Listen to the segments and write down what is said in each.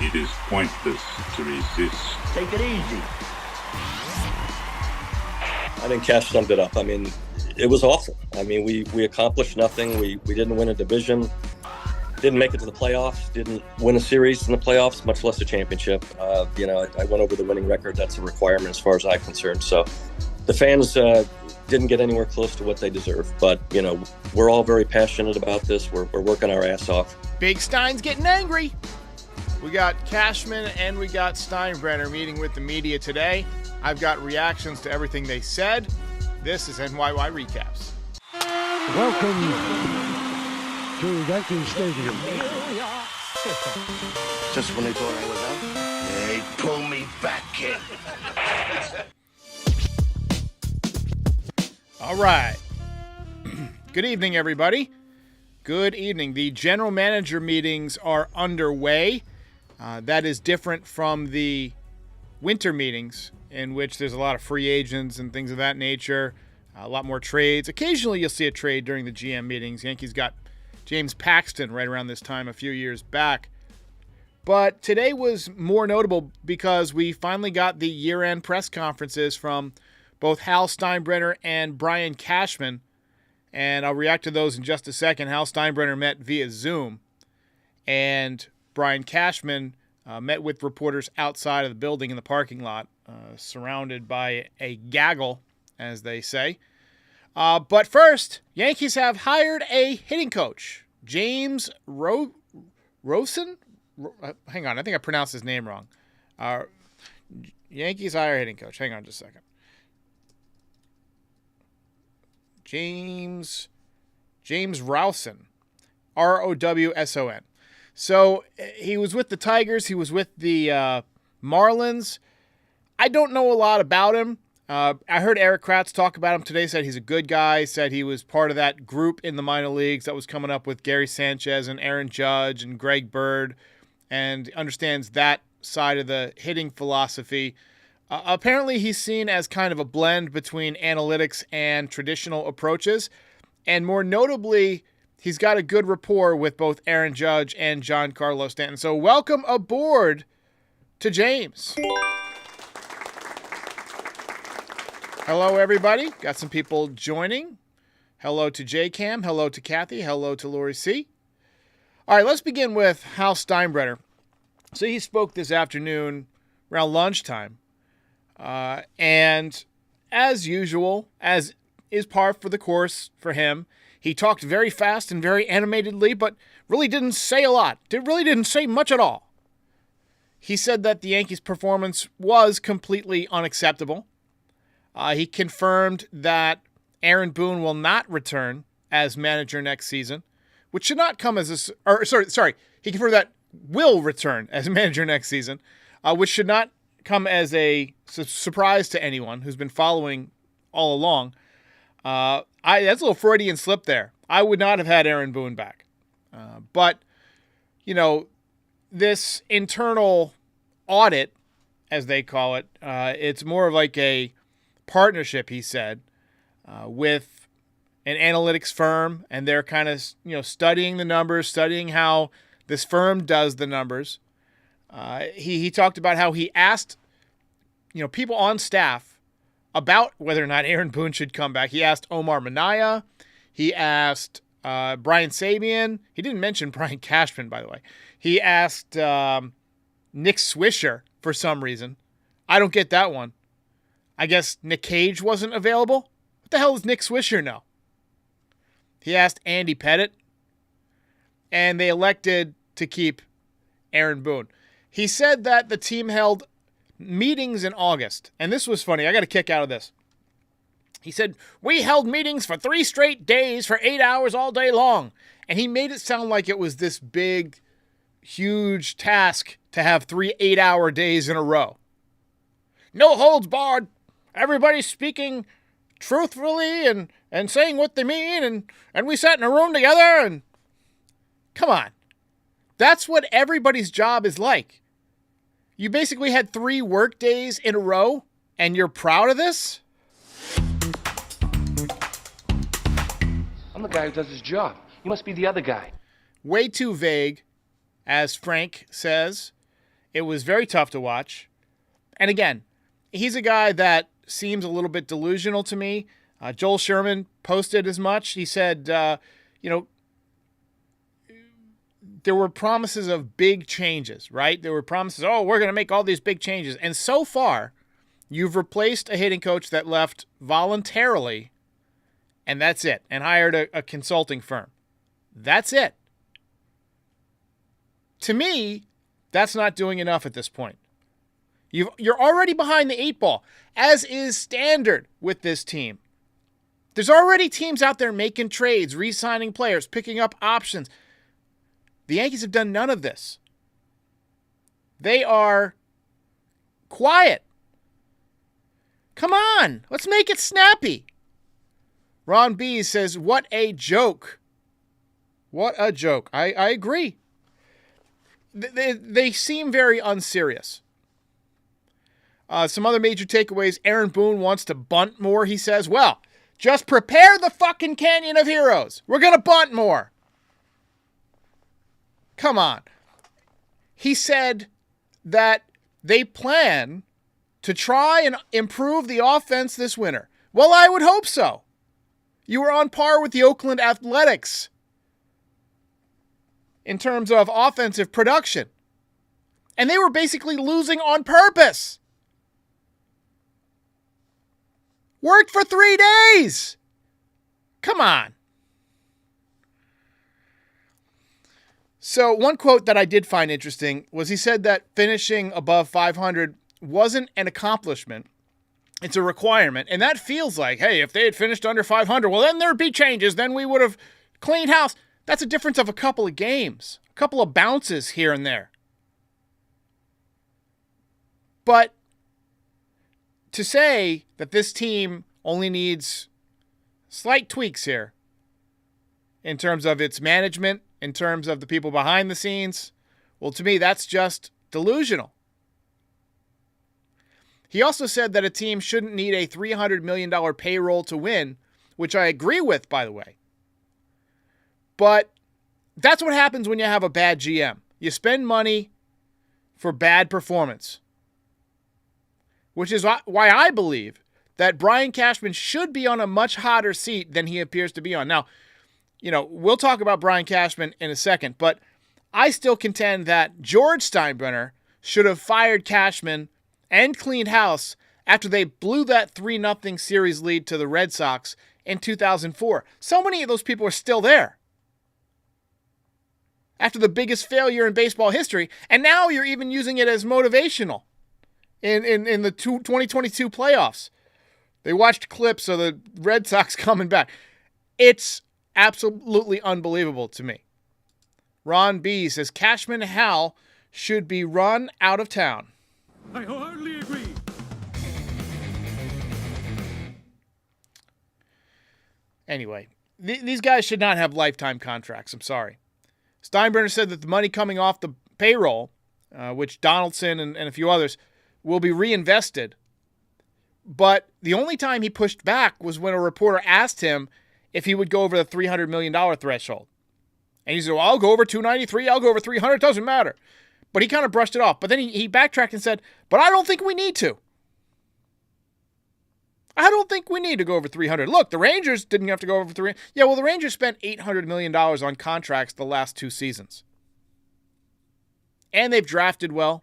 It is pointless to resist. Take it easy. I think Cash summed it up. I mean, it was awful. I mean, we accomplished nothing. We didn't win a division, didn't make it to the playoffs, didn't win a series in the playoffs, much less a championship. I went over the winning record. That's a requirement as far as I'm concerned. So the fans didn't get anywhere close to what they deserve. But, we're all very passionate about this. We're working our ass off. Big Stein's getting angry. We got Cashman and we got Steinbrenner meeting with the media today. I've got reactions to everything they said. This is NYY Recaps. Welcome to Yankee Stadium. Just when they thought I was out, they pull me back in. All right. Good evening, everybody. Good evening. The general manager meetings are underway. That is different from the winter meetings, in which there's a lot of free agents and things of that nature, a lot more trades. Occasionally you'll see a trade during the GM meetings. Yankees got James Paxton right around this time a few years back. But today was more notable because we finally got the year-end press conferences from both Hal Steinbrenner and Brian Cashman, and I'll react to those in just a second. Hal Steinbrenner met via Zoom, and Brian Cashman met with reporters outside of the building in the parking lot, surrounded by a gaggle, as they say. But first, Yankees have hired a hitting coach, James Rosen? Hang on, I think I pronounced his name wrong. Yankees hire hitting coach. Hang on just a second. James Rowson, Rowson. So he was with the Tigers. He was with the Marlins. I don't know a lot about him. I heard Eric Kratz talk about him today, said he's a good guy, said he was part of that group in the minor leagues that was coming up with Gary Sanchez and Aaron Judge and Greg Bird, and understands that side of the hitting philosophy. Apparently he's seen as kind of a blend between analytics and traditional approaches, and more notably, he's got a good rapport with both Aaron Judge and Giancarlo Stanton. So welcome aboard to James. Hello, everybody. Got some people joining. Hello to J-Cam. Hello to Kathy. Hello to Lori C. All right, let's begin with Hal Steinbrenner. So he spoke this afternoon around lunchtime. And as usual, as is par for the course for him, he talked very fast and very animatedly, but really didn't say a lot. Really didn't say much at all. He said that the Yankees' performance was completely unacceptable. He confirmed that Aaron Boone will not return as manager next season, which should not come as he confirmed that will return as manager next season, which should not come as a surprise to anyone who's been following all along. That's a little Freudian slip there. I would not have had Aaron Boone back. But, this internal audit, as they call it, it's more of like a partnership, he said, with an analytics firm, and they're kind of, studying the numbers, studying how this firm does the numbers. He talked about how he asked, people on staff about whether or not Aaron Boone should come back. He asked Omar Minaya. He asked Brian Sabian. He didn't mention Brian Cashman, by the way. He asked Nick Swisher for some reason. I don't get that one. I guess Nick Cage wasn't available. What the hell does Nick Swisher know? He asked Andy Pettit. And they elected to keep Aaron Boone. He said that the team held meetings in August. And this was funny. I got a kick out of this. He said, "We held meetings for 3 straight days for 8 hours all day long." And he made it sound like it was this big, huge task to have 3 8-hour days in a row. No holds barred. Everybody's speaking truthfully and saying what they mean. And we sat in a room together and... Come on. That's what everybody's job is like. You basically had 3 work days in a row, and you're proud of this? I'm the guy who does his job. You must be the other guy. Way too vague, as Frank says. It was very tough to watch. And again, he's a guy that seems a little bit delusional to me. Joel Sherman posted as much. He said, there were promises of big changes, right? There were promises, we're going to make all these big changes. And so far, you've replaced a hitting coach that left voluntarily, and that's it, and hired a consulting firm. That's it. To me, that's not doing enough at this point. You're already behind the 8 ball, as is standard with this team. There's already teams out there making trades, re-signing players, picking up options. The Yankees have done none of this. They are quiet. Come on, let's make it snappy. Ron B says, what a joke. What a joke. I agree. They seem very unserious. Some other major takeaways. Aaron Boone wants to bunt more, he says. Well, just prepare the fucking Canyon of Heroes. We're going to bunt more. Come on. He said that they plan to try and improve the offense this winter. Well, I would hope so. You were on par with the Oakland Athletics in terms of offensive production. And they were basically losing on purpose. Worked for 3 days. Come on. So one quote that I did find interesting was he said that finishing above 500 wasn't an accomplishment. It's a requirement. And that feels like, hey, if they had finished under 500, well, then there'd be changes. Then we would have cleaned house. That's a difference of a couple of games, a couple of bounces here and there. But to say that this team only needs slight tweaks here in terms of its management, in terms of the people behind the scenes, well, to me, that's just delusional. He also said that a team shouldn't need a $300 million payroll to win, which I agree with, by the way. But that's what happens when you have a bad GM. You spend money for bad performance, which is why I believe that Brian Cashman should be on a much hotter seat than he appears to be on. Now, we'll talk about Brian Cashman in a second, but I still contend that George Steinbrenner should have fired Cashman and cleaned house after they blew that 3-0 series lead to the Red Sox in 2004. So many of those people are still there after the biggest failure in baseball history, and now you're even using it as motivational in the 2022 playoffs. They watched clips of the Red Sox coming back. It's absolutely unbelievable to me. Ron B says Cashman Hal should be run out of town. I wholeheartedly agree. Anyway, these guys should not have lifetime contracts. I'm sorry. Steinbrenner said that the money coming off the payroll, which Donaldson and a few others, will be reinvested. But the only time he pushed back was when a reporter asked him if he would go over the $300 million threshold. And he said, well, I'll go over 293, I'll go over 300, doesn't matter. But he kind of brushed it off. But then he backtracked and said, but I don't think we need to. I don't think we need to go over 300. Look, the Rangers didn't have to go over 300. Yeah, well, the Rangers spent $800 million on contracts the last 2 seasons. And they've drafted well.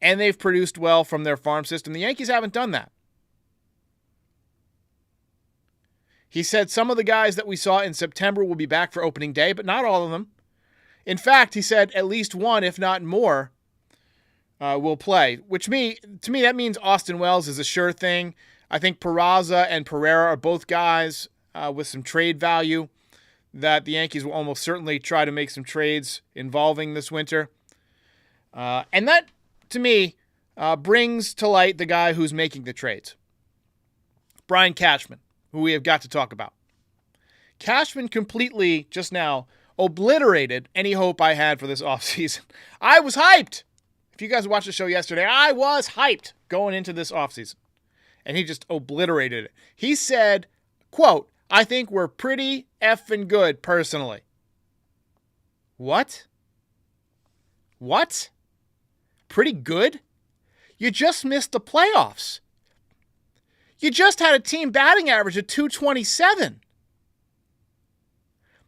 And they've produced well from their farm system. The Yankees haven't done that. He said some of the guys that we saw in September will be back for opening day, but not all of them. In fact, he said at least one, if not more, will play. To me, that means Austin Wells is a sure thing. I think Peraza and Pereira are both guys with some trade value that the Yankees will almost certainly try to make some trades involving this winter. And that, to me, brings to light the guy who's making the trades. Brian Cashman, who we have got to talk about. Cashman completely, just now, obliterated any hope I had for this offseason. I was hyped. If you guys watched the show yesterday, I was hyped going into this offseason. And he just obliterated it. He said, quote, I think we're pretty effing good personally. What? pretty good. You just missed the playoffs. You just had a team batting average of 227.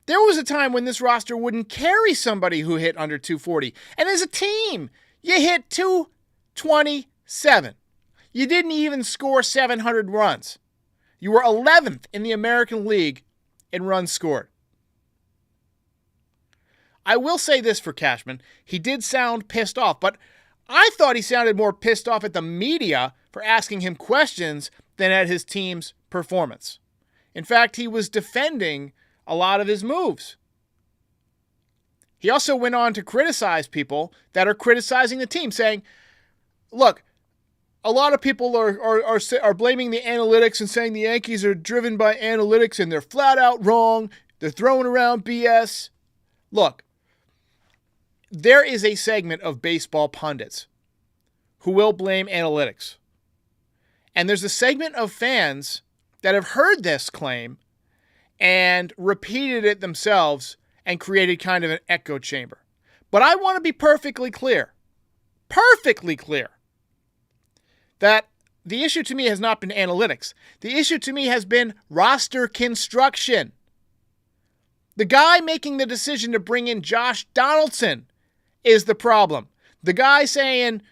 There was a time when this roster wouldn't carry somebody who hit under 240. And as a team, you hit 227. You didn't even score 700 runs. You were 11th in the American League in runs scored. I will say this for Cashman. He did sound pissed off, but I thought he sounded more pissed off at the media for asking him questions than at his team's performance. In fact, he was defending a lot of his moves. He also went on to criticize people that are criticizing the team, saying, look, a lot of people are blaming the analytics and saying the Yankees are driven by analytics and they're flat out wrong. They're throwing around BS. Look, there is a segment of baseball pundits who will blame analytics. And there's a segment of fans that have heard this claim and repeated it themselves and created kind of an echo chamber. But I want to be perfectly clear, that the issue to me has not been analytics. The issue to me has been roster construction. The guy making the decision to bring in Josh Donaldson is the problem. The guy saying,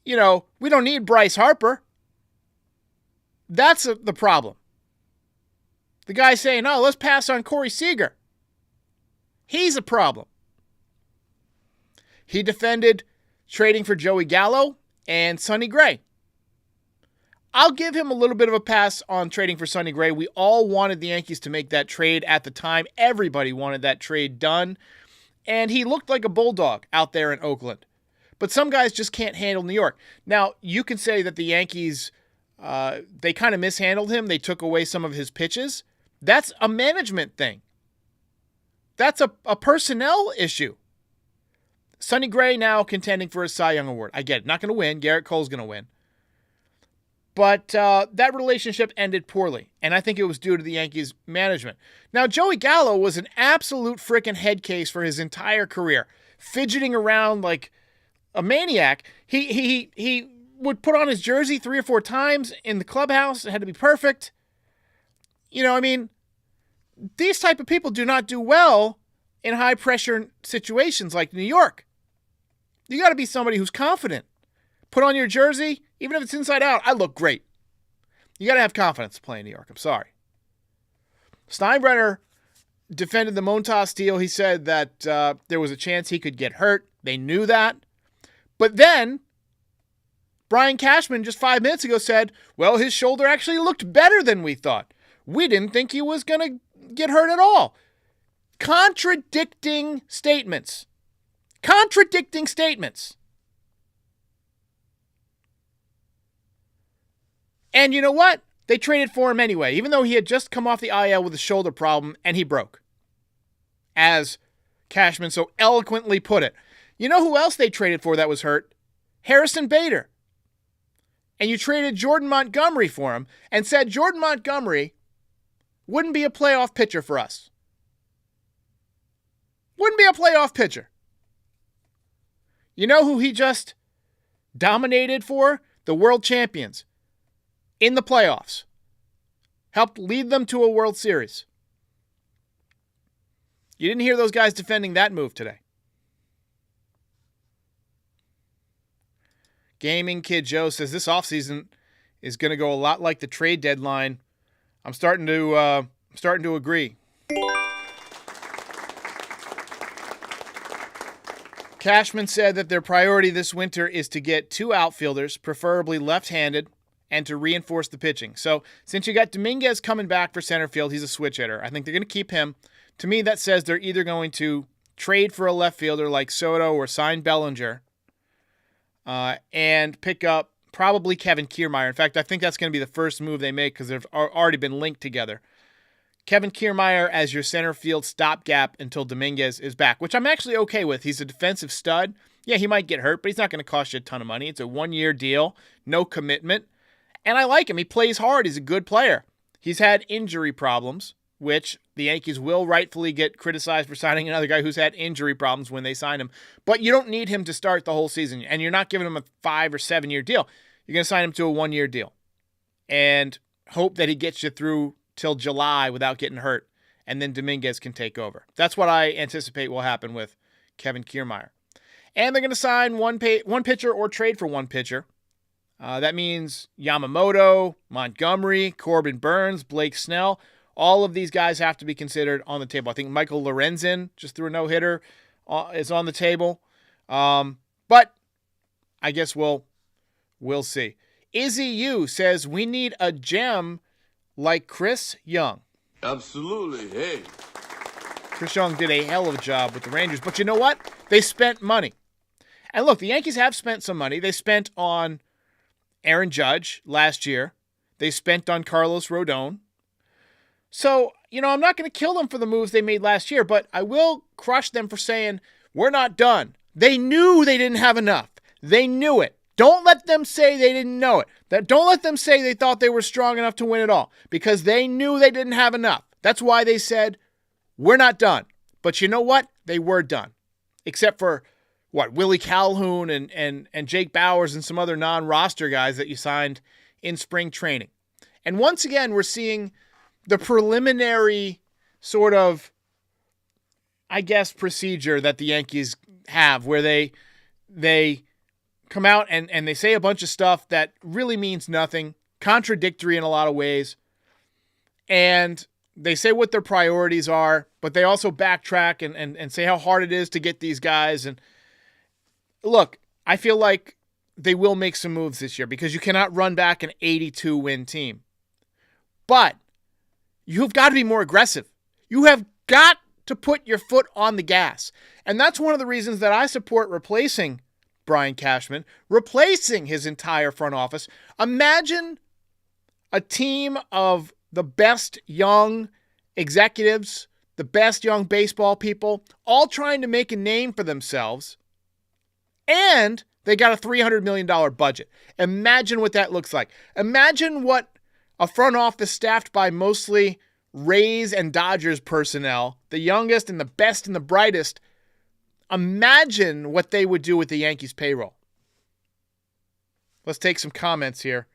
we don't need Bryce Harper. That's the problem. The guy saying, let's pass on Corey Seager. He's a problem. He defended trading for Joey Gallo and Sonny Gray. I'll give him a little bit of a pass on trading for Sonny Gray. We all wanted the Yankees to make that trade at the time. Everybody wanted that trade done. And he looked like a bulldog out there in Oakland. But some guys just can't handle New York. Now, you could say that the Yankees, they kind of mishandled him. They took away some of his pitches. That's a management thing. That's a personnel issue. Sonny Gray now contending for a Cy Young Award. I get it. Not going to win. Garrett Cole's going to win. But that relationship ended poorly, and I think it was due to the Yankees' management. Now, Joey Gallo was an absolute freaking head case for his entire career, fidgeting around like a maniac. He would put on his jersey 3 or 4 times in the clubhouse. It had to be perfect. These type of people do not do well in high-pressure situations like New York. You got to be somebody who's confident. Put on your jersey, even if it's inside out, I look great. You got to have confidence to play in New York. I'm sorry. Steinbrenner defended the Montas deal. He said that there was a chance he could get hurt. They knew that. But then Brian Cashman just 5 minutes ago said, well, his shoulder actually looked better than we thought. We didn't think he was going to get hurt at all. Contradicting statements. And you know what? They traded for him anyway, even though he had just come off the IL with a shoulder problem and he broke. As Cashman so eloquently put it. You know who else they traded for that was hurt? Harrison Bader. And you traded Jordan Montgomery for him and said Jordan Montgomery wouldn't be a playoff pitcher for us. Wouldn't be a playoff pitcher. You know who he just dominated for? The world champions. In the playoffs. Helped lead them to a World Series. You didn't hear those guys defending that move today. Gaming Kid Joe says this offseason is going to go a lot like the trade deadline. I'm starting to agree. Cashman said that their priority this winter is to get 2 outfielders, preferably left-handed, and to reinforce the pitching. So since you got Dominguez coming back for center field, he's a switch hitter. I think they're going to keep him. To me, that says they're either going to trade for a left fielder like Soto or sign Bellinger and pick up probably Kevin Kiermaier. In fact, I think that's going to be the first move they make because they've already been linked together. Kevin Kiermaier as your center field stopgap until Dominguez is back, which I'm actually okay with. He's a defensive stud. Yeah, he might get hurt, but he's not going to cost you a ton of money. It's a 1-year deal, no commitment. And I like him. He plays hard. He's a good player. He's had injury problems, which the Yankees will rightfully get criticized for signing another guy who's had injury problems when they sign him. But you don't need him to start the whole season, and you're not giving him a 5 or 7 year deal. You're going to sign him to a 1-year deal and hope that he gets you through till July without getting hurt, and then Dominguez can take over. That's what I anticipate will happen with Kevin Kiermaier. And they're going to sign one pitcher or trade for one pitcher. That means Yamamoto, Montgomery, Corbin Burns, Blake Snell. All of these guys have to be considered on the table. I think Michael Lorenzen just threw a no-hitter is on the table. But I guess we'll see. Izzy U says we need a gem like Chris Young. Absolutely. Hey. Chris Young did a hell of a job with the Rangers. But you know what? They spent money. And look, the Yankees have spent some money. They spent on Aaron Judge last year. They spent on Carlos Rodon. So, I'm not going to kill them for the moves they made last year, but I will crush them for saying, we're not done. They knew they didn't have enough. They knew it. Don't let them say they didn't know it. Don't let them say they thought they were strong enough to win it all, because they knew they didn't have enough. That's why they said, we're not done. But you know what? They were done. Except for, Willie Calhoun and Jake Bowers and some other non-roster guys that you signed in spring training. And once again, we're seeing the preliminary sort of, procedure that the Yankees have, where they come out and they say a bunch of stuff that really means nothing, contradictory in a lot of ways, and they say what their priorities are, but they also backtrack and say how hard it is to get these guys. And look, I feel like they will make some moves this year, because you cannot run back an 82-win team. But you've got to be more aggressive. You have got to put your foot on the gas. And that's one of the reasons that I support replacing Brian Cashman, replacing his entire front office. Imagine a team of the best young executives, the best young baseball people, all trying to make a name for themselves, and they got a $300 million budget. Imagine what that looks like. Imagine what a front office staffed by mostly Rays and Dodgers personnel, the youngest and the best and the brightest, imagine what they would do with the Yankees payroll. Let's take some comments here.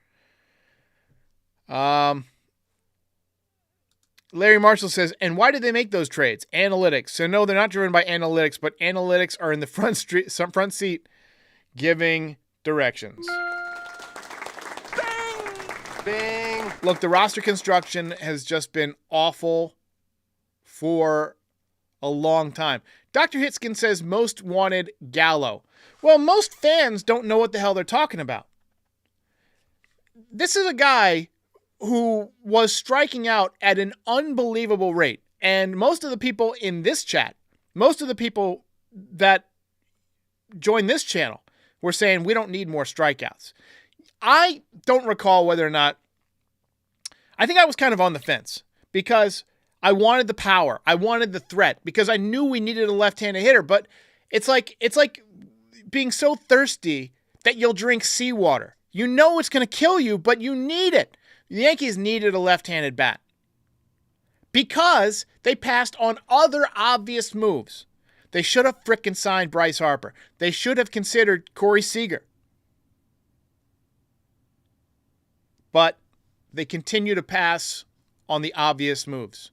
Larry Marshall says, and why did they make those trades? Analytics. So no, they're not driven by analytics, but analytics are in the front seat giving directions. Bing. Look, the roster construction has just been awful for a long time. Dr. Hitskin says most wanted Gallo. Well, most fans don't know what the hell they're talking about. This is a guy who was striking out at an unbelievable rate. And most of the people in this chat, most of the people that join this channel were saying we don't need more strikeouts. I don't recall whether or not, I think I was kind of on the fence, because I wanted the power. I wanted the threat, because I knew we needed a left-handed hitter. But it's like being so thirsty that you'll drink seawater. You know it's going to kill you, but you need it. The Yankees needed a left-handed bat because they passed on other obvious moves. They should have frickin' signed Bryce Harper. They should have considered Corey Seager. But they continue to pass on the obvious moves.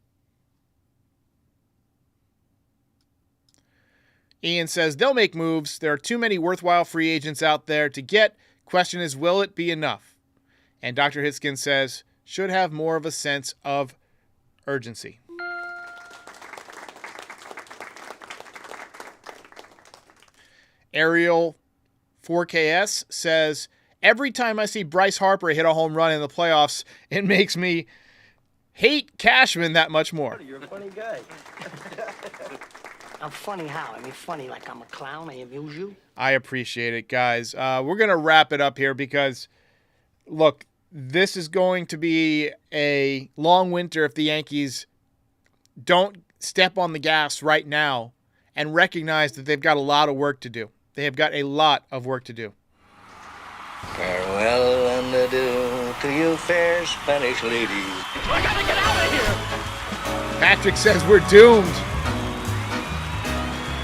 Ian says, they'll make moves. There are too many worthwhile free agents out there to get. Question is, will it be enough? And Dr. Hitskin says, should have more of a sense of urgency. Ariel 4KS says, every time I see Bryce Harper hit a home run in the playoffs, it makes me hate Cashman that much more. You're a funny guy. I'm funny how? I mean, funny like I'm a clown, I amuse you? I appreciate it, guys. We're going to wrap it up here because, look, this is going to be a long winter if the Yankees don't step on the gas right now and recognize that they've got a lot of work to do. They have got a lot of work to do. Farewell and adieu to you fair Spanish ladies. I gotta get out of here! Patrick says we're doomed.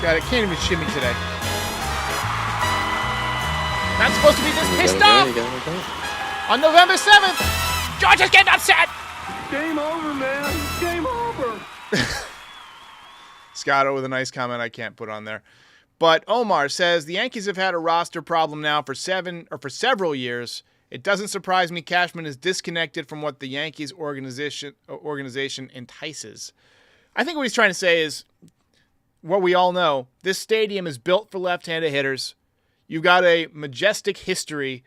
God, I can't even shimmy today. Not supposed to be this pissed off. On November 7th, George is getting upset. Game over, man. Game over. Scotto with a nice comment I can't put on there. But Omar says the Yankees have had a roster problem now for several years. It doesn't surprise me Cashman is disconnected from what the Yankees organization entices. I think what he's trying to say is what we all know. This stadium is built for left-handed hitters. You've got a majestic history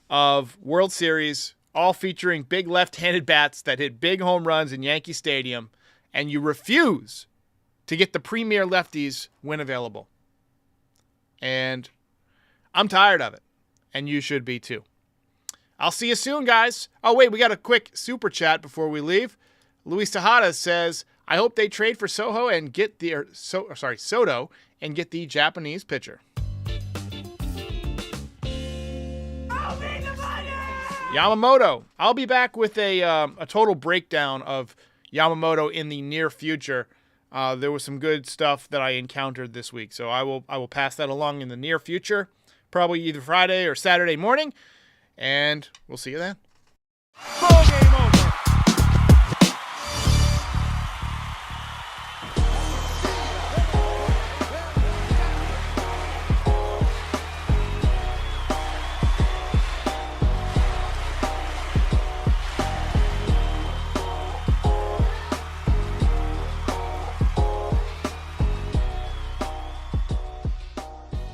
of World Series, all featuring big left-handed bats that hit big home runs in Yankee Stadium, and you refuse to get the premier lefties when available. And I'm tired of it, and you should be too. I'll see you soon, guys. Oh, wait, we got a quick super chat before we leave. Luis Tejada says, I hope they trade for Soto and get the Japanese pitcher. Yamamoto. I'll be back with a total breakdown of Yamamoto in the near future. There was some good stuff that I encountered this week, so I will pass that along in the near future, probably either Friday or Saturday morning, and we'll see you then. Ball game over.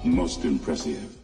Most impressive.